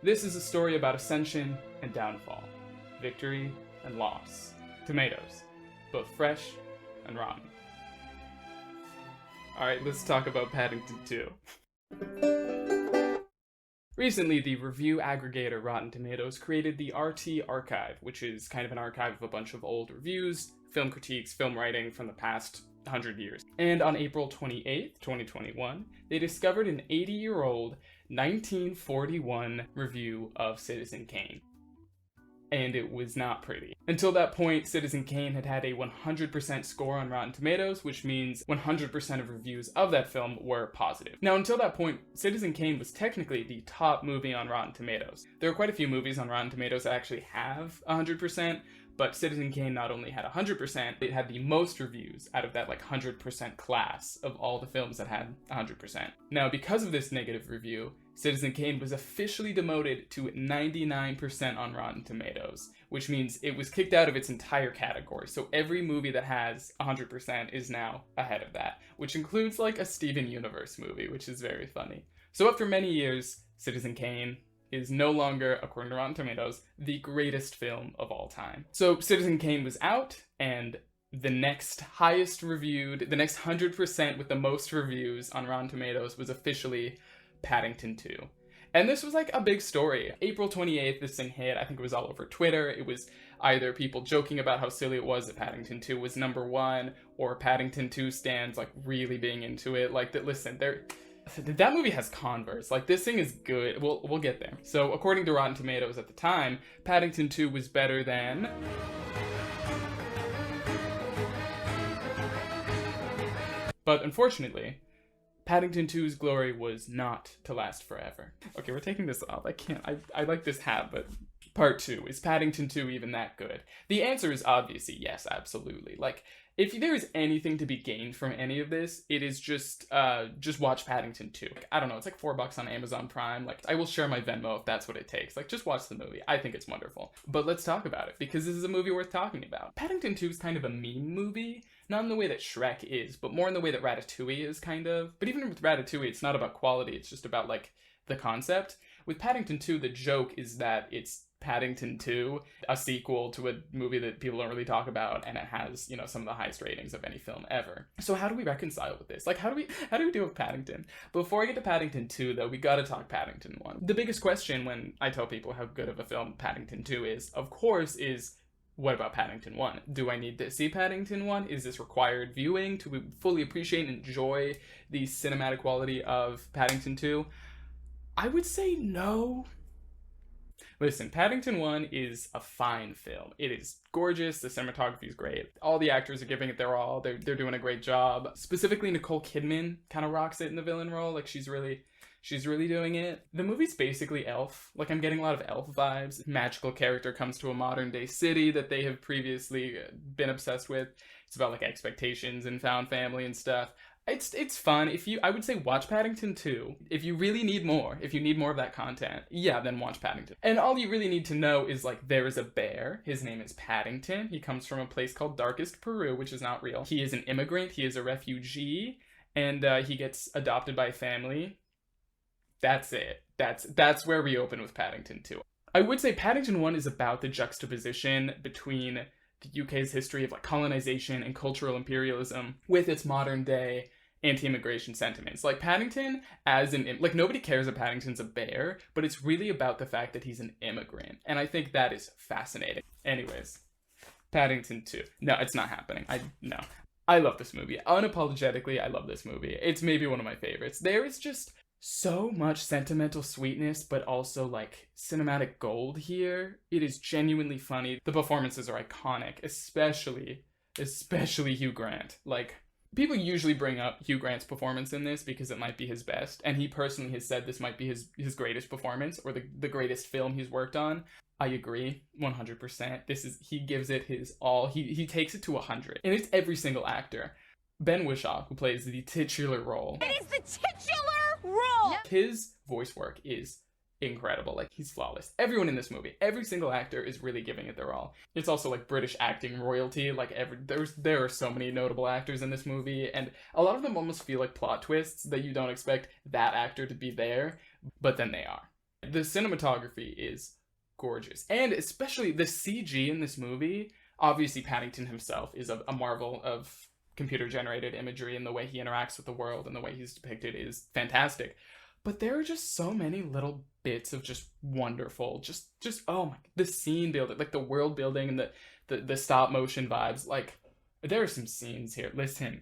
This is a story about ascension and downfall, victory and loss. Tomatoes, both fresh and rotten. Alright, let's talk about Paddington 2. Recently, the review aggregator Rotten Tomatoes created the RT Archive, which is kind of an archive of a bunch of old reviews, film critiques, film writing from the past 100 years. And on April 28th, 2021, they discovered an 80-year-old 1941 review of Citizen Kane. And it was not pretty. Until that point, Citizen Kane had had a 100% score on Rotten Tomatoes, which means 100% of reviews of that film were positive. Now, until that point, Citizen Kane was technically the top movie on Rotten Tomatoes. There are quite a few movies on Rotten Tomatoes that actually have 100%, but Citizen Kane not only had 100%, it had the most reviews out of that 100% class of all the films that had 100%. Now, because of this negative review, Citizen Kane was officially demoted to 99% on Rotten Tomatoes, which means it was kicked out of its entire category. So every movie that has 100% is now ahead of that, which includes a Steven Universe movie, which is very funny. So after many years, Citizen Kane is no longer, according to Rotten Tomatoes, the greatest film of all time. So Citizen Kane was out, and the next highest reviewed, the next 100% with the most reviews on Rotten Tomatoes was officially Paddington 2. And this was a big story. April 28th, this thing hit. I think it was all over Twitter. It was either people joking about how silly it was that Paddington 2 was #1, or Paddington 2 stands really being into it. Listen, that movie has Converse. This thing is good. We'll get there. So according to Rotten Tomatoes at the time, Paddington 2 was better than... But unfortunately, Paddington 2's glory was not to last forever. Okay, we're taking this off. I like this hat, but part 2, is Paddington 2 even that good? The answer is obviously yes, absolutely. If there is anything to be gained from any of this, it is just watch Paddington 2. I don't know, it's $4 on Amazon Prime. I will share my Venmo if that's what it takes. Just watch the movie. I think it's wonderful. But let's talk about it, because this is a movie worth talking about. Paddington 2 is kind of a meme movie, not in the way that Shrek is, but more in the way that Ratatouille is, kind of. But even with Ratatouille, it's not about quality, it's just about, the concept. With Paddington 2, the joke is that it's Paddington 2, a sequel to a movie that people don't really talk about, and it has, some of the highest ratings of any film ever. So how do we reconcile with this? How do we deal with Paddington? Before I get to Paddington 2, though, we gotta talk Paddington 1. The biggest question when I tell people how good of a film Paddington 2 is, of course, is what about Paddington 1? Do I need to see Paddington 1? Is this required viewing to fully appreciate and enjoy the cinematic quality of Paddington 2? I would say no. Listen, Paddington 1 is a fine film. It is gorgeous, the cinematography is great. All the actors are giving it their all, they're doing a great job. Specifically, Nicole Kidman kind of rocks it in the villain role, she's really doing it. The movie's basically Elf. I'm getting a lot of Elf vibes. Magical character comes to a modern day city that they have previously been obsessed with. It's about expectations and found family and stuff. It's fun. I would say watch Paddington 2. If you really need more, if you need more of that content, yeah, then watch Paddington. And all you really need to know is there is a bear. His name is Paddington. He comes from a place called Darkest Peru, which is not real. He is an immigrant. He is a refugee, and he gets adopted by a family. That's it. That's where we open with Paddington 2. I would say Paddington 1 is about the juxtaposition between the UK's history of colonization and cultural imperialism with its modern day anti-immigration sentiments. Paddington nobody cares that Paddington's a bear, but it's really about the fact that he's an immigrant. And I think that is fascinating. Anyways, Paddington 2. No, it's not happening. No. I love this movie. Unapologetically, I love this movie. It's maybe one of my favorites. There is just so much sentimental sweetness, but also cinematic gold here. It is genuinely funny. The performances are iconic, especially Hugh Grant. People usually bring up Hugh Grant's performance in this because it might be his best, and he personally has said this might be his greatest performance, or the greatest film he's worked on. I agree, 100%. He gives it his all. He takes it to 100, and it's every single actor. Ben Whishaw, who plays the titular role. It is the titular role! His voice work is incredible. He's flawless. Everyone in this movie, every single actor is really giving it their all. It's also British acting royalty. There are so many notable actors in this movie, and a lot of them almost feel like plot twists that you don't expect that actor to be there, but then they are. The cinematography is gorgeous. And especially the CG in this movie. Obviously, Paddington himself is a marvel of computer-generated imagery, and the way he interacts with the world and the way he's depicted is fantastic. But there are just so many little bits of just wonderful, just oh my, the scene building, like the world building and the stop motion vibes. Like, there are some scenes here. Listen,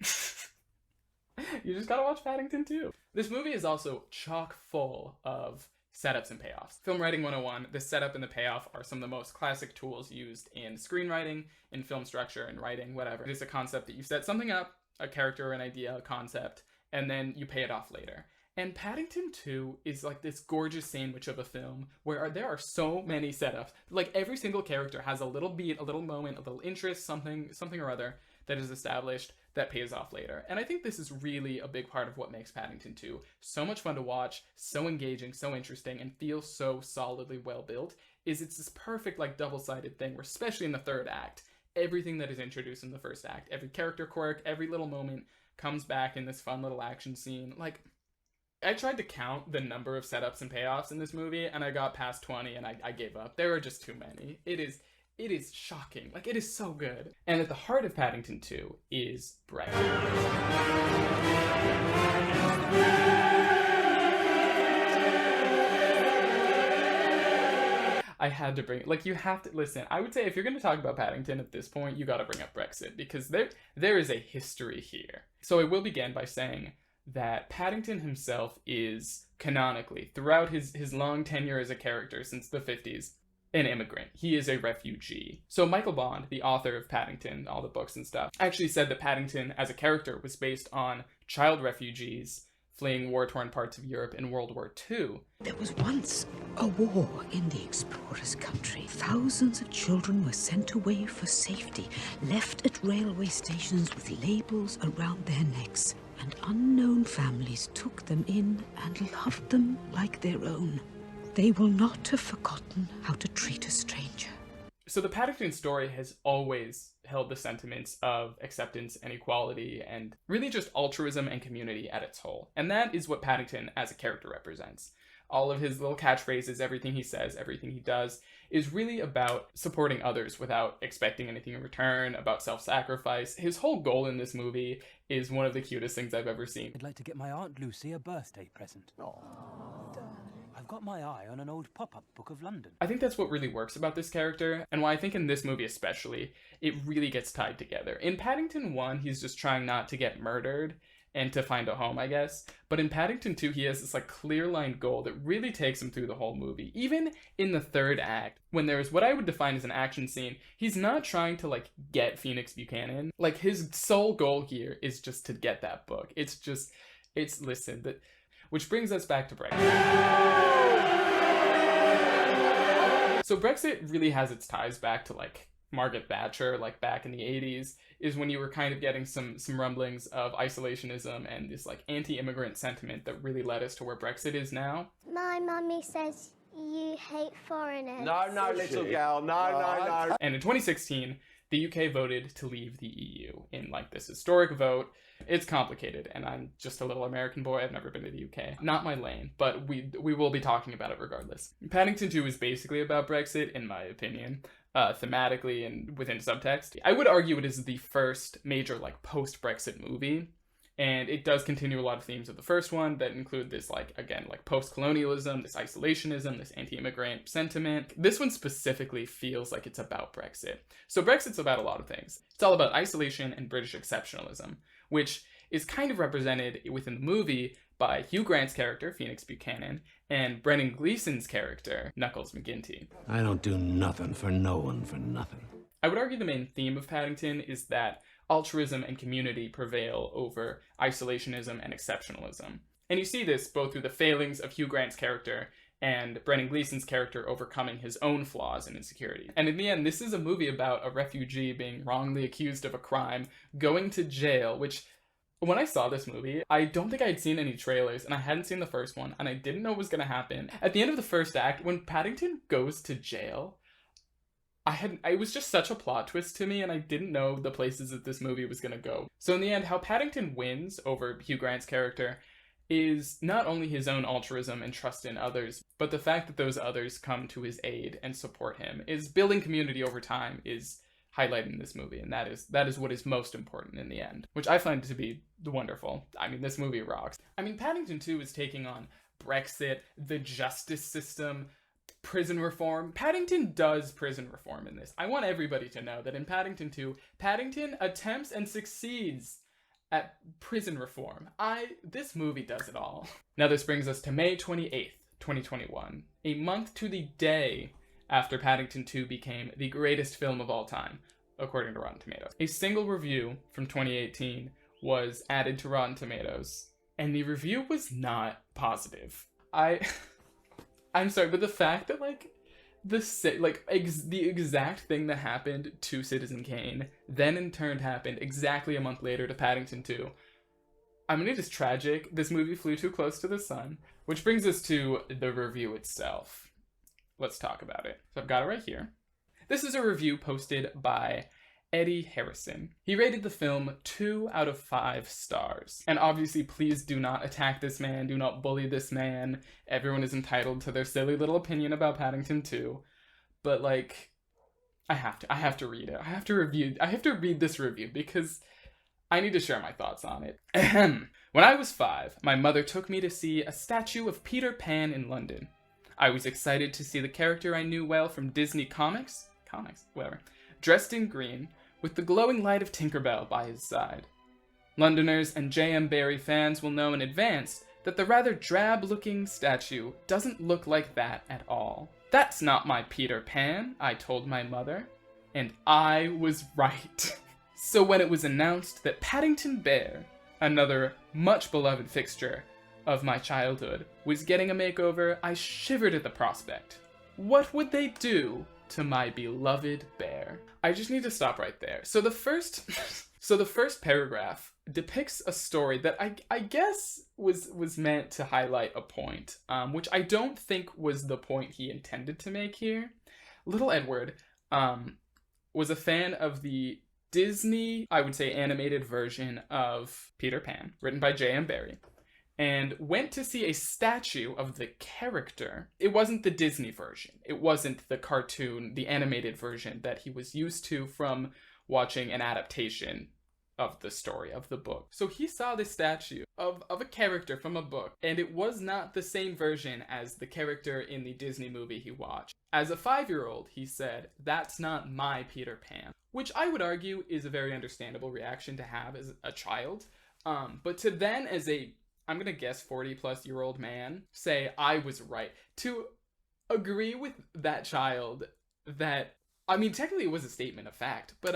you just gotta watch Paddington 2. This movie is also chock full of setups and payoffs. Film writing 101, the setup and the payoff are some of the most classic tools used in screenwriting, in film structure, and writing, whatever. It's a concept that you set something up, a character, an idea, a concept, and then you pay it off later. And Paddington 2 is like this gorgeous sandwich of a film where there are so many setups. Like, every single character has a little beat, a little moment, a little interest, something or other that is established that pays off later. And I think this is really a big part of what makes Paddington 2 so much fun to watch, so engaging, so interesting, and feels so solidly well built, is it's this perfect, like, double-sided thing where, especially in the third act, everything that is introduced in the first act, every character quirk, every little moment comes back in this fun little action scene. Like, I tried to count the number of setups and payoffs in this movie, and I got past 20, and I gave up. There are just too many. It is shocking. Like, it is so good. And at the heart of Paddington 2 is Brexit. I had to bring, like, you have to, listen, I would say if you're going to talk about Paddington at this point, you got to bring up Brexit, because there is a history here. So I will begin by saying that Paddington himself is, canonically, throughout his long tenure as a character since the 50s, an immigrant. He is a refugee. So Michael Bond, the author of Paddington, all the books and stuff, actually said that Paddington as a character was based on child refugees fleeing war-torn parts of Europe in World War II. There was once a war in the explorers' country. Thousands of children were sent away for safety, left at railway stations with labels around their necks, and unknown families took them in and loved them like their own. They will not have forgotten how to treat a stranger. So the Paddington story has always held the sentiments of acceptance and equality and really just altruism and community at its whole. And that is what Paddington as a character represents. All of his little catchphrases, everything he says, everything he does, is really about supporting others without expecting anything in return, about self-sacrifice. His whole goal in this movie is one of the cutest things I've ever seen. I'd like to get my Aunt Lucy a birthday present. Oh. I've got my eye on an old pop-up book of London. I think that's what really works about this character, and why I think in this movie especially, it really gets tied together. In Paddington 1, he's just trying not to get murdered and to find a home, I guess. But in Paddington 2, he has this like clear-line goal that really takes him through the whole movie. Even in the third act, when there's what I would define as an action scene, he's not trying to like get Phoenix Buchanan. Like, his sole goal here is just to get that book. Which brings us back to Brexit. So Brexit really has its ties back to like Margaret Thatcher, like back in the 80s, is when you were kind of getting some rumblings of isolationism and this like anti-immigrant sentiment that really led us to where Brexit is now. My mummy says you hate foreigners. No, little girl, no. And in 2016, the UK voted to leave the EU in like this historic vote. It's complicated, and I'm just a little American boy. I've never been to the UK. Not my lane, but we will be talking about it regardless. Paddington 2 is basically about Brexit, in my opinion, thematically and within subtext. I would argue it is the first major like post-Brexit movie, and it does continue a lot of themes of the first one that include this like, again, like post-colonialism, this isolationism, this anti-immigrant sentiment. This one specifically feels like it's about Brexit. So Brexit's about a lot of things. It's all about isolation and British exceptionalism, which is kind of represented within the movie by Hugh Grant's character, Phoenix Buchanan, and Brendan Gleeson's character, Knuckles McGinty. I don't do nothing for no one for nothing. I would argue the main theme of Paddington is that altruism and community prevail over isolationism and exceptionalism. And you see this both through the failings of Hugh Grant's character and Brendan Gleeson's character overcoming his own flaws and insecurities. And in the end, this is a movie about a refugee being wrongly accused of a crime, going to jail, which, when I saw this movie, I don't think I had seen any trailers, and I hadn't seen the first one, and I didn't know what was going to happen. At the end of the first act, when Paddington goes to jail, it was just such a plot twist to me, and I didn't know the places that this movie was going to go. So in the end, how Paddington wins over Hugh Grant's character is not only his own altruism and trust in others, but the fact that those others come to his aid and support him. Is building community over time is highlighted in this movie, and that is what is most important in the end, which I find to be wonderful. I mean, this movie rocks. I mean, Paddington 2 is taking on Brexit, the justice system, prison reform. Paddington does prison reform in this. I want everybody to know that in Paddington 2, Paddington attempts and succeeds at prison reform. This movie does it all. Now this brings us to May 28th, 2021, a month to the day after Paddington 2 became the greatest film of all time, according to Rotten Tomatoes. A single review from 2018 was added to Rotten Tomatoes, and the review was not positive. I'm sorry, but the fact that, like, the exact thing that happened to Citizen Kane then in turn happened exactly a month later to Paddington 2. I mean, it is tragic. This movie flew too close to the sun, which brings us to the review itself. Let's talk about it. So I've got it right here. This is a review posted by Eddie Harrison. He rated the film 2 out of 5 stars. And obviously, please do not attack this man, do not bully this man. Everyone is entitled to their silly little opinion about Paddington 2. But, like, I have to read it. I have to read this review because I need to share my thoughts on it. Ahem. When I was 5, my mother took me to see a statue of Peter Pan in London. I was excited to see the character I knew well from Disney comics, whatever, dressed in green, with the glowing light of Tinkerbell by his side. Londoners and J.M. Barrie fans will know in advance that the rather drab-looking statue doesn't look like that at all. That's not my Peter Pan, I told my mother, and I was right. So when it was announced that Paddington Bear, another much beloved fixture of my childhood, was getting a makeover, I shivered at the prospect. What would they do to my beloved bear? I just need to stop right there. So the first paragraph depicts a story that I guess was meant to highlight a point, which I don't think was the point he intended to make here. Little Edward was a fan of the Disney, I would say, animated version of Peter Pan, written by J.M. Barrie, and went to see a statue of the character. It wasn't the Disney version. It wasn't the cartoon, the animated version that he was used to from watching an adaptation of the story, of the book. So he saw this statue of a character from a book, and it was not the same version as the character in the Disney movie he watched. As a 5-year-old, he said, "That's not my Peter Pan," which I would argue is a very understandable reaction to have as a child. But to then, as a, I'm gonna guess 40-plus-year-old man, say, I was right. To agree with that child that, I mean, technically it was a statement of fact, but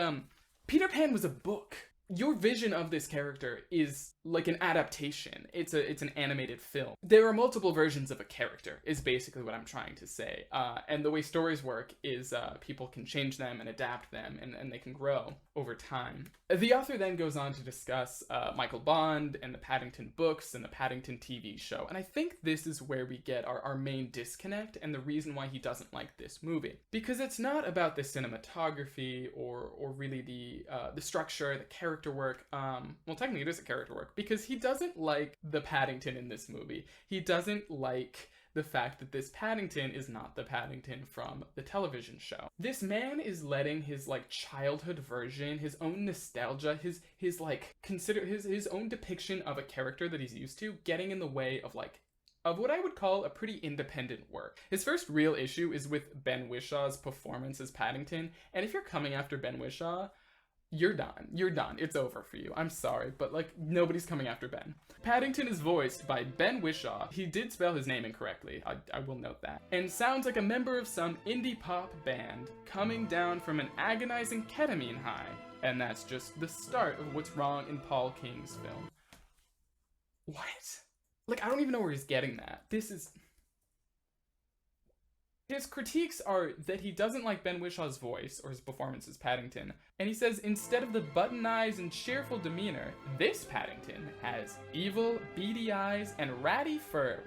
Peter Pan was a book. Your vision of this character is like an adaptation. It's an animated film. There are multiple versions of a character, is basically what I'm trying to say. And the way stories work is people can change them and adapt them, and they can grow over time. The author then goes on to discuss Michael Bond and the Paddington books and the Paddington TV show. And I think this is where we get our main disconnect and the reason why he doesn't like this movie. Because it's not about the cinematography or really the structure, the character work. Well, technically it is a character work, because he doesn't like the Paddington in this movie. He doesn't like the fact that this Paddington is not the Paddington from the television show. This man is letting his like childhood version, his own nostalgia, his like consider his own depiction of a character that he's used to getting in the way of what I would call a pretty independent work. His first real issue is with Ben Whishaw's performance as Paddington, and if you're coming after Ben Whishaw, you're done. You're done. It's over for you. I'm sorry, but like, nobody's coming after Ben. Paddington is voiced by Ben Whishaw. He did spell his name incorrectly, I will note that. And sounds like a member of some indie pop band coming down from an agonizing ketamine high. And that's just the start of what's wrong in Paul King's film. What? Like, I don't even know where he's getting that. His critiques are that he doesn't like Ben Wishaw's voice or his performance as Paddington, and he says instead of the button eyes and cheerful demeanor, this Paddington has evil, beady eyes and ratty fur,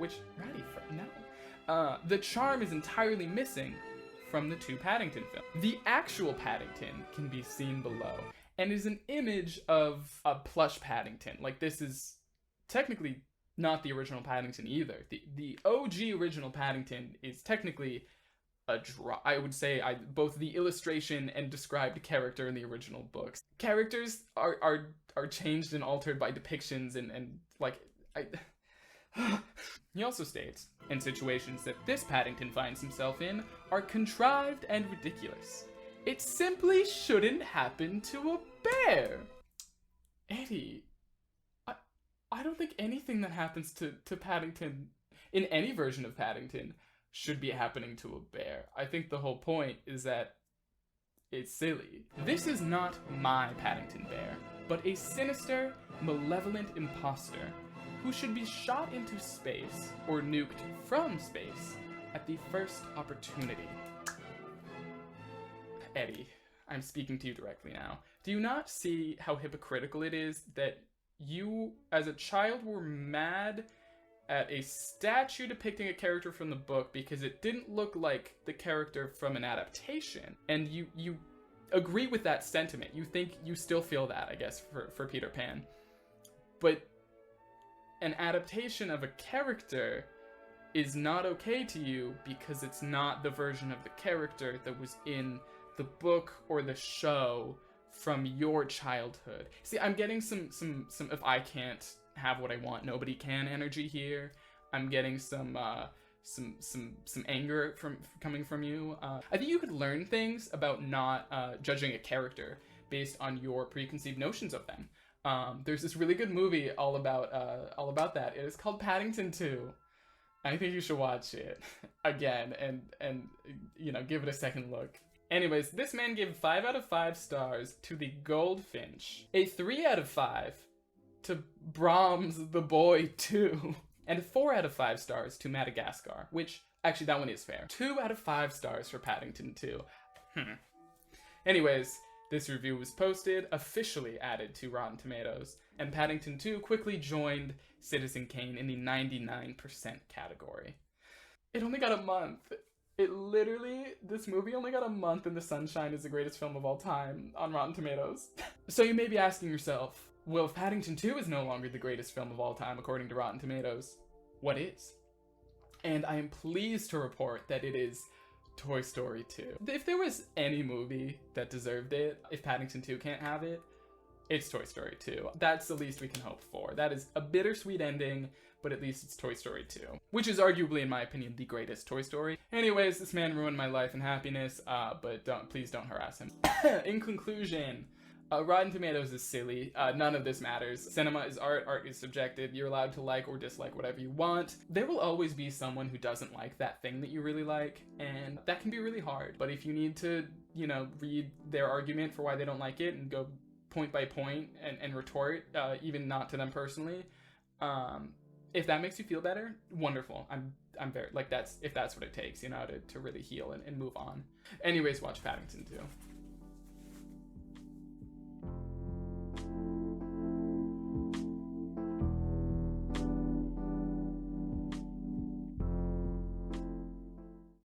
no. The charm is entirely missing from the two Paddington films. The actual Paddington can be seen below, and is an image of a plush Paddington. Like, this is technically not the original Paddington either. The OG original Paddington is technically a draw. I would say both the illustration and described character in the original books. Characters are changed and altered by depictions and like He also states, in situations that this Paddington finds himself in are contrived and ridiculous. It simply shouldn't happen to a bear. Eddie, I don't think anything that happens to Paddington in any version of Paddington should be happening to a bear. I think the whole point is that it's silly. This is not my Paddington bear, but a sinister, malevolent imposter who should be shot into space or nuked from space at the first opportunity. Eddie, I'm speaking to you directly now. Do you not see how hypocritical it is that you, as a child, were mad at a statue depicting a character from the book because it didn't look like the character from an adaptation, and you agree with that sentiment? You still feel that, I guess, for Peter Pan. But an adaptation of a character is not okay to you because it's not the version of the character that was in the book or the show from your childhood. See, I'm getting some if I can't have what I want, nobody can energy here. I'm getting some anger coming from you. I think you could learn things about not judging a character based on your preconceived notions of them. There's this really good movie all about that. It is called Paddington 2. I think you should watch it again and give it a second look. Anyways, this man gave 5 out of 5 stars to the Goldfinch, a 3 out of 5 to Brahms the Boy 2, and 4 out of 5 stars to Madagascar, which, actually, that one is fair. 2 out of 5 stars for Paddington 2. Anyways, this review was posted, officially added to Rotten Tomatoes, and Paddington 2 quickly joined Citizen Kane in the 99% category. It only got a month. This movie only got a month in the sunshine as the greatest film of all time on Rotten Tomatoes. So you may be asking yourself, well, if Paddington 2 is no longer the greatest film of all time according to Rotten Tomatoes, what is? And I am pleased to report that it is Toy Story 2. If there was any movie that deserved it, if Paddington 2 can't have it, it's Toy Story 2. That's the least we can hope for. That is a bittersweet ending, but at least it's Toy Story 2, which is arguably, in my opinion, the greatest Toy Story. Anyways, this man ruined my life and happiness, but please don't harass him. In conclusion, Rotten Tomatoes is silly. None of this matters. Cinema is art. Art is subjective. You're allowed to like or dislike whatever you want. There will always be someone who doesn't like that thing that you really like, and that can be really hard. But if you need to, read their argument for why they don't like it and go point by point and retort, even not to them personally, if that makes you feel better, wonderful. I'm very, if that's what it takes, to really heal and move on. Anyways, watch Paddington 2.